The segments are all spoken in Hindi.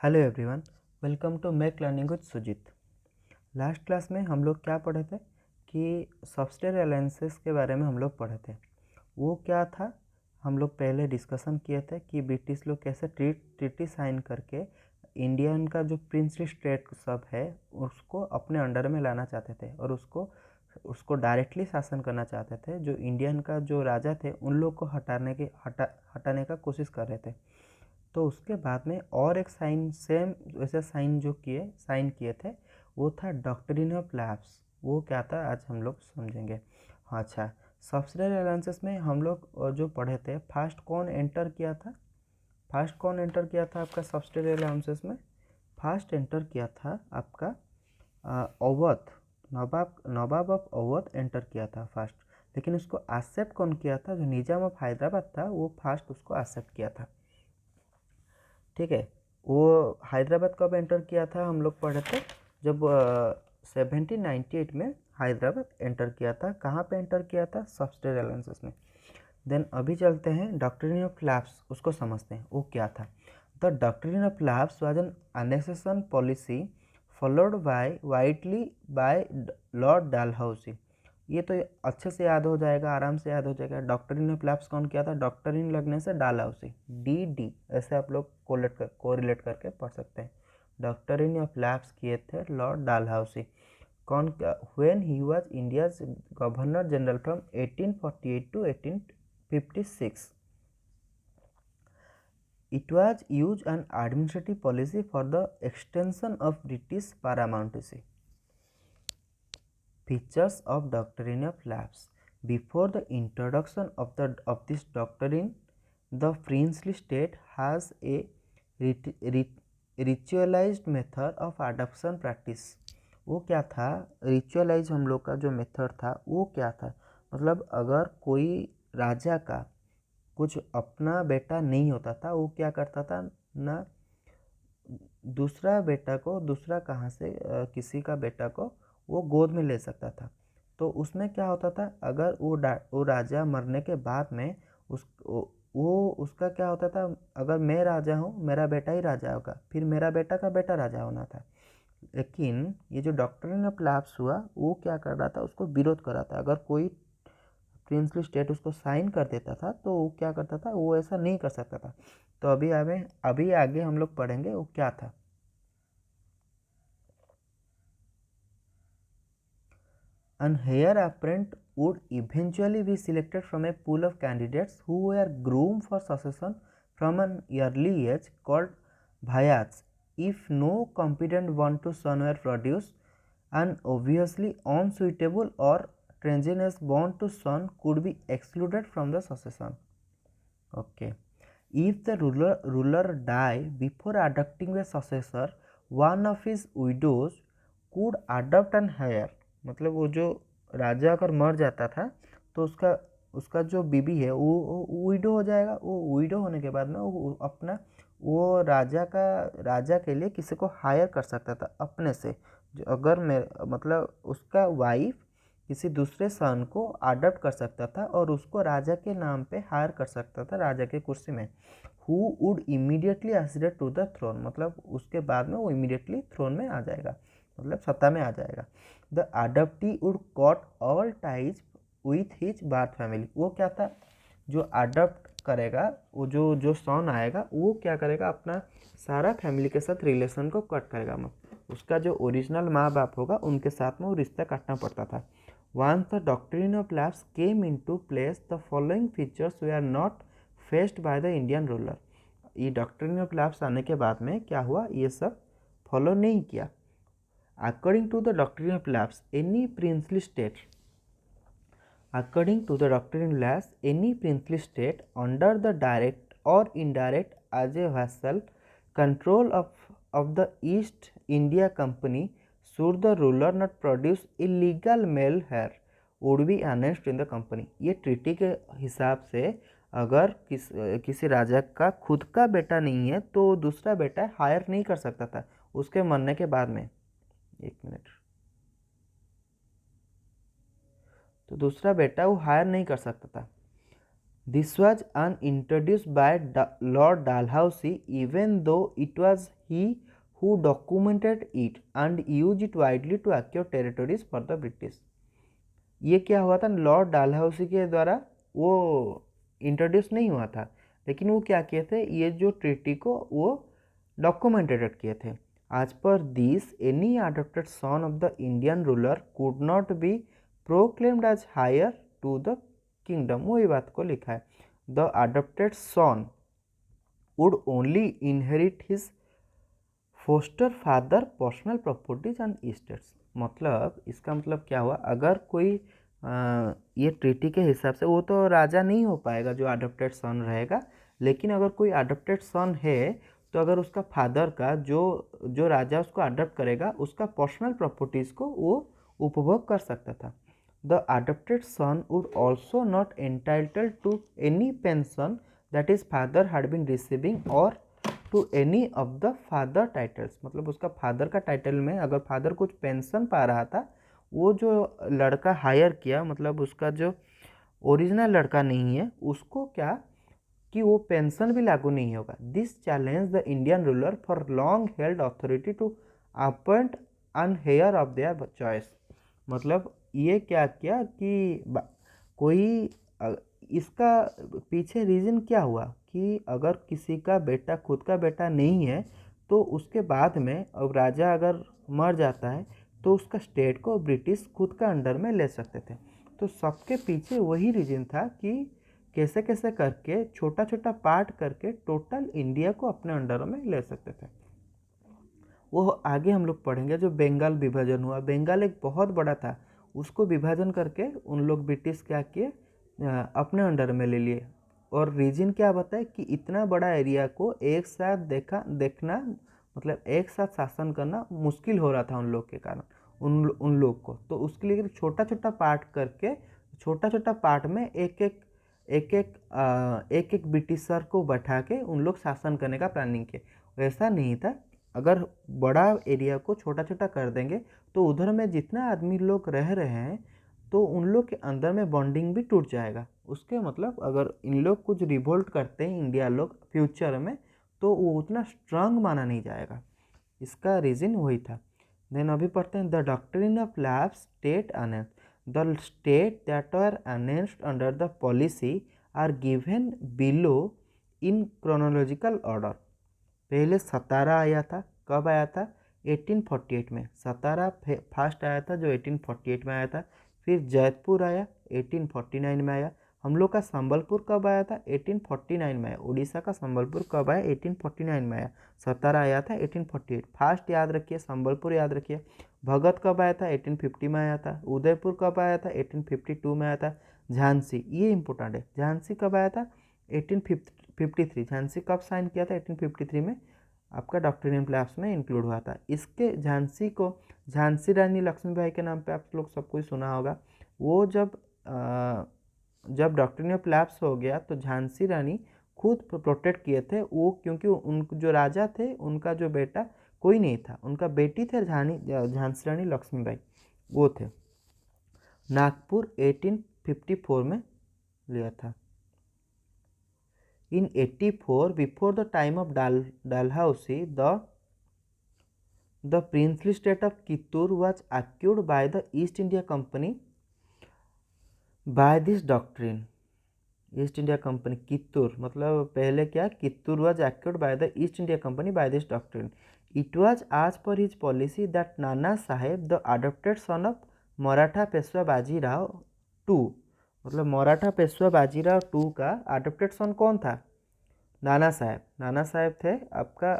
Hello everyone, welcome to make learning with Sujit. Last class में हम लोग क्या पढ़े थे कि सॉफ्टवेयर अलायंसेस के बारे में हम लोग पढ़े थे। वो क्या था, हम लोग पहले डिस्कशन किए थे कि ब्रिटिश लोग कैसे ट्रीटी साइन करके इंडियन का जो प्रिंसली स्टेट सब है उसको अपने अंडर में लाना चाहते थे और उसको डायरेक्टली शासन करना चाहते थे। जो इंडियन का जो राजा थे उन लोग को हटाने का कोशिश कर रहे थे। तो उसके बाद में और एक साइन सेम वैसे साइन किए थे, वो था डॉक्ट्रिन ऑफ लैप्स। वो क्या था आज हम लोग समझेंगे। हाँ, अच्छा, सॉफ्टवेयर अलायंसेस में हम लोग जो पढ़े थे, फर्स्ट कौन एंटर किया था आपका सॉफ्टवेयर अलायंसेस में? फर्स्ट एंटर किया था आपका अवध, नवाब ऑफ अवध एंटर किया था फर्स्ट। लेकिन उसको एक्सेप्ट कौन किया था? जो निजाम ऑफ हैदराबाद था वो फर्स्ट उसको एक्सेप्ट किया था। ठीक है, वो हैदराबाद कब एंटर किया था हम लोग पढ़े थे? जब 1798 में हैदराबाद एंटर किया था। कहाँ पे एंटर किया था? सॉफ्टवेयर अलायंसेस में। देन अभी चलते हैं डॉक्ट्रिन ऑफ लैप्स, उसको समझते हैं वो क्या था। The doctrine of lapse was an annexation policy followed by widely by lord Dalhousie. ये तो अच्छे से याद हो जाएगा, आराम से याद हो जाएगा। डॉक्ट्रिन ऑफ लैप्स कौन किया था? डॉक्ट्रिन लगने से डालहौसी, डी ऐसे आप लोग कोरिलेट करके पढ़ सकते हैं। डॉक्ट्रिन ऑफ लैप्स किए थे लॉर्ड डालहौसी। कौन? When he was India's governor general from 1848 to 1856। It was used an administrative policy for the extension of British paramountcy. Features of doctrine of lapse. Before the introduction of this doctrine, the princely state has a ritualized method of adoption practice. वो क्या था? रिचुअलाइज हम लोग का जो मेथड था वो क्या था? मतलब अगर कोई राजा का कुछ अपना बेटा नहीं होता था, वो क्या करता था ना, दूसरा बेटा को, दूसरा कहाँ से किसी का बेटा को वो गोद में ले सकता था। तो उसमें क्या होता था, अगर वो राजा मरने के बाद में वो उसका क्या होता था, अगर मैं राजा हूँ मेरा बेटा ही राजा होगा, फिर मेरा बेटा का बेटा राजा होना था। लेकिन ये जो डॉक्ट्रिन ऑफ लैप्स हुआ वो क्या कर रहा था, उसको विरोध कर रहा था। अगर कोई प्रिंसली स्टेट उसको साइन कर देता था तो वो क्या करता था, वो ऐसा नहीं कर सकता था। तो अभी आगे हम लोग पढ़ेंगे वो क्या था। An heir apparent would eventually be selected from a pool of candidates who were groomed for succession from an early age, called bhayats. If no competent one to son were produced, an obviously unsuitable or transgenous born to son could be excluded from the succession. Okay. If the ruler die before adopting the successor, one of his widows could adopt an heir. मतलब वो जो राजा अगर मर जाता था तो उसका जो बीबी है वो विडो हो जाएगा। वो विडो होने के बाद में वो अपना वो राजा के लिए किसी को हायर कर सकता था अपने से। जो अगर मतलब उसका वाइफ किसी दूसरे सन को अडॉप्ट कर सकता था और उसको राजा के नाम पे हायर कर सकता था राजा के कुर्सी में। Who would immediately acceded to the throne, मतलब उसके बाद में वो इमीडिएटली थ्रोन में आ जाएगा, मतलब सत्ता में आ जाएगा। The adoptee would cut all ties with his birth family. वो क्या था, जो अडॉप्ट करेगा, वो जो सन आएगा वो क्या करेगा, अपना सारा फैमिली के साथ रिलेशन को कट करेगा। उसका जो ओरिजिनल माँ बाप होगा उनके साथ में वो रिश्ता काटना पड़ता था। Once the doctrine of lapse came into place, the following features were not faced by the Indian ruler. ये डॉक्ट्रिन ऑफ लैप्स आने के बाद में क्या हुआ, ये सब फॉलो नहीं किया। According to the doctrine of lapse, any princely state under the direct or indirect as a vassal control of the East India Company, should the ruler not produce illegal male heir, would be annexed in the company. ये ट्रीटी के हिसाब से अगर किसी राजा का खुद का बेटा नहीं है तो दूसरा बेटा हायर नहीं कर सकता था उसके मरने के बाद में। एक मिनट, तो दूसरा बेटा वो हायर नहीं कर सकता था। This was introduced by Lord Dalhousie, even though it was he who documented it and used it widely to acquire territories for the British. ये क्या हुआ था, लॉर्ड डालहाउसी के द्वारा वो इंट्रोड्यूस नहीं हुआ था, लेकिन वो क्या किए थे, ये जो ट्रीटी को वो डॉक्यूमेंटेड किए थे. As per this, any adopted son of the Indian ruler could not be proclaimed as heir to the kingdom. वही बात को लिखा है. The adopted son would only inherit his foster father personal properties and estates. मतलब इसका मतलब क्या हुआ, अगर कोई ये ट्रीटी के हिसाब से वो तो राजा नहीं हो पाएगा जो अडॉप्टेड सन रहेगा, लेकिन अगर कोई अडॉप्टेड सन है तो अगर उसका फादर का जो राजा उसको अडॉप्ट करेगा उसका पर्सनल प्रॉपर्टीज़ को वो उपभोग कर सकता था. The adopted son would also not entitled to any pension that is father had been receiving और to any of the father titles. मतलब उसका फादर का टाइटल में अगर फादर कुछ पेंशन पा रहा था, वो जो लड़का हायर किया, मतलब उसका जो ओरिजिनल लड़का नहीं है उसको क्या कि वो पेंशन भी लागू नहीं होगा. This challenge the Indian ruler for long held authority to appoint an heir of their choice. मतलब ये क्या किया कि कोई इसका पीछे रीज़न क्या हुआ कि अगर किसी का बेटा खुद का बेटा नहीं है तो उसके बाद में अब राजा अगर मर जाता है तो उसका स्टेट को ब्रिटिश खुद का अंडर में ले सकते थे. तो सबके पीछे वही रीज़न था कि कैसे कैसे करके छोटा छोटा पार्ट करके टोटल इंडिया को अपने अंडर में ले सकते थे. वो आगे हम लोग पढ़ेंगे. जो बंगाल विभाजन हुआ, बंगाल एक बहुत बड़ा था, उसको विभाजन करके उन लोग ब्रिटिश क्या किए अपने अंडर में ले लिए. और रीजन क्या बताए कि इतना बड़ा एरिया को एक साथ देखना मतलब एक साथ शासन करना मुश्किल हो रहा था उन लोग के कारण, उन लोग को. तो उसके लिए छोटा छोटा पार्ट करके छोटा छोटा पार्ट में एक एक ब्रिटिशर को बैठा के उन लोग शासन करने का प्लानिंग किए. वैसा नहीं था, अगर बड़ा एरिया को छोटा छोटा कर देंगे तो उधर में जितना आदमी लोग रह रहे हैं तो उन लोग के अंदर में बॉन्डिंग भी टूट जाएगा. उसके मतलब अगर इन लोग कुछ रिवोल्ट करते हैं इंडिया लोग फ्यूचर में तो वो उतना स्ट्रांग माना नहीं जाएगा. इसका रीज़न वही था. देन अभी पढ़ते हैं. The doctrine of lapse state annex. The state that are annexed under the policy are given below in chronological order. पहले सतारा आया था. कब आया था? 1848 में. सतारा फर्स्ट आया था जो 1848 में आया था. फिर जयपुर आया 1849 में आया. हम लोग का संबलपुर कब आया था? 1849 में आया. उड़ीसा का संबलपुर कब आया? 1849 में आया. सतारा आया था 1848. फास्ट याद रखिए, संबलपुर याद रखिए. भगत कब आया था? 1850 में आया था. उदयपुर कब आया था? 1852 में आया था. झांसी, ये इंपॉर्टेंट है. झांसी कब आया था? 1853. झांसी कब साइन किया था? 1853 में. आपका डॉक्ट्रिन प्लैब्स में इंक्लूड हुआ था. इसके झांसी को झांसी रानी लक्ष्मीबाई के नाम पे आप लोग सब कुछ सुना होगा. वो जब डॉक्ट्रिन ऑफ लैप्स हो गया तो झांसी रानी खुद प्रोटेक्ट किए थे वो, क्योंकि उन जो राजा थे उनका जो बेटा कोई नहीं था, उनका बेटी थे झांसी रानी लक्ष्मीबाई, वो थे. नागपुर 1854 में लिया था. In 84, before the time of Dalhousie, the princely state of Kittur was acquired by the East India Company by this doctrine. East India Company Kittur मतलब पहले क्या, Kittur was acquired by the East India Company by this doctrine. It was as per his policy that Nana Saheb the adopted son of Maratha Peshwa Bajirao two. मतलब मराठा पेशवा बाजीराव टू का अडॉप्टेड सन कौन था? नाना साहेब. नाना साहेब थे आपका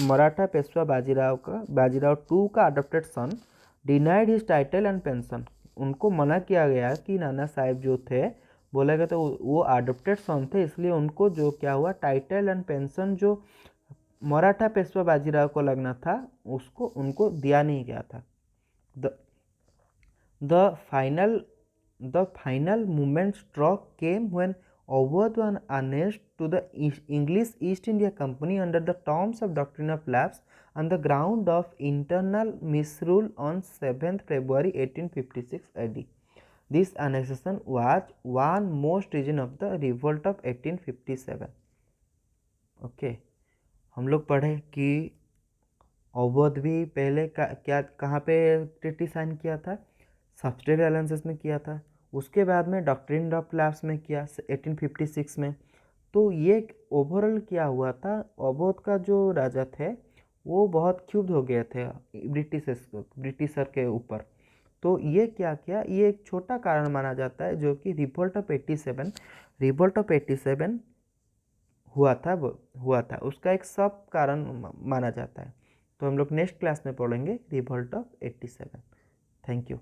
मराठा पेशवा बाजीराव टू का adopted son. Denied his title and pension. उनको मना किया गया कि नाना साहेब जो थे बोला गया तो वो अडॉप्टेड सन थे, इसलिए उनको जो क्या हुआ टाइटल एंड पेंशन जो मराठा पेशवा बाजीराव को लगना था उसको उनको दिया नहीं गया था. The final movement stroke came when Awadh was annexed to the English East India Company under the terms of Doctrine of Lapse on the ground of internal misrule on 7th February 1856 AD. This annexation was one most reason of the revolt of 1857. Okay, हम लोग पढ़े कि अवध भी पहले क्या कहाँ पे ट्रीटी साइन किया था, सब्सिडियरी अलायंसेस में किया था, उसके बाद में डॉक्ट्रिन ऑफ लैप्स में किया 1856 में। तो ये ओवरऑल क्या हुआ था, अवध का जो राजा थे वो बहुत क्षुब्ध हो गए थे ब्रिटिशर के ऊपर। तो ये क्या किया, ये एक छोटा कारण माना जाता है जो कि रिवोल्ट ऑफ 87 हुआ था उसका एक सब कारण माना जाता है। तो हम लोग नेक्स्ट क्लास में पढ़ेंगे रिवोल्ट ऑफ 87। Thank you.